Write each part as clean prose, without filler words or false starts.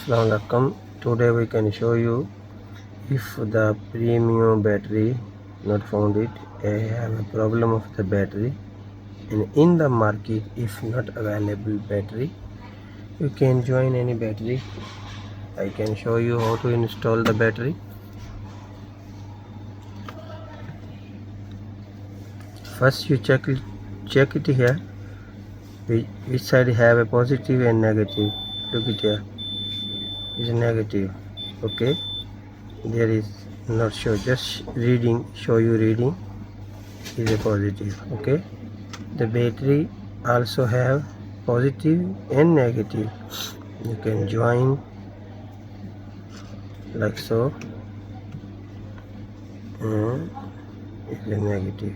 Assalamualaikum. Today we can show you if the Premio battery not found it. I have a problem of the battery, and in the market if not available battery, you can join any battery. I can show you how to install the battery. First you check it here, which side have a positive and negative. Look it here, is negative. Okay, there is not show, just reading, show you reading is a positive. Okay, the battery also have positive and negative. You can join like so, and it's a negative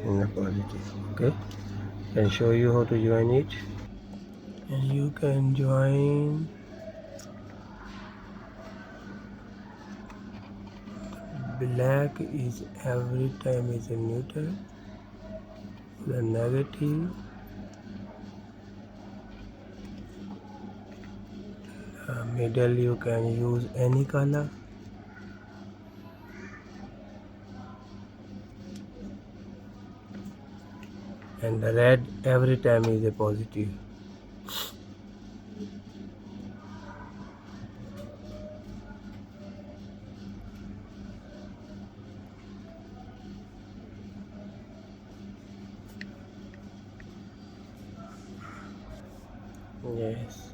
and a positive. Okay, can show you how to join it, and you can join black is every time is a neutral, the negative, middle you can use any color, and the red every time is a positive. Yes,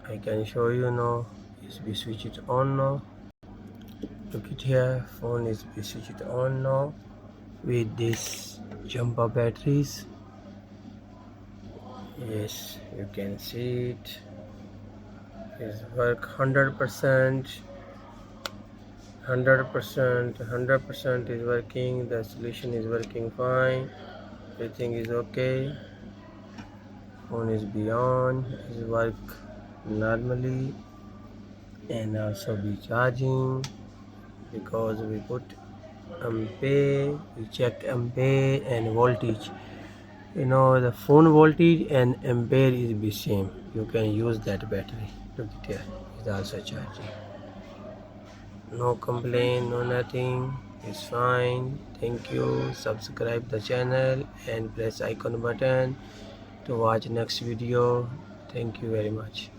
I can show you now. Is we switch it on now. Look it here, phone is we switch it on now with this jumper batteries. Yes, you can see it is work 100%. 100% is working. The solution is working fine. Everything is okay. Phone is beyond, is work normally, and also be charging because we put ampere, we checked ampere and voltage. You know, the phone voltage and ampere is the same. You can use that battery. Look at here, it's also charging. No complaint, no nothing, it's fine. Thank you. Subscribe the channel and press icon button to watch next video. Thank you very much.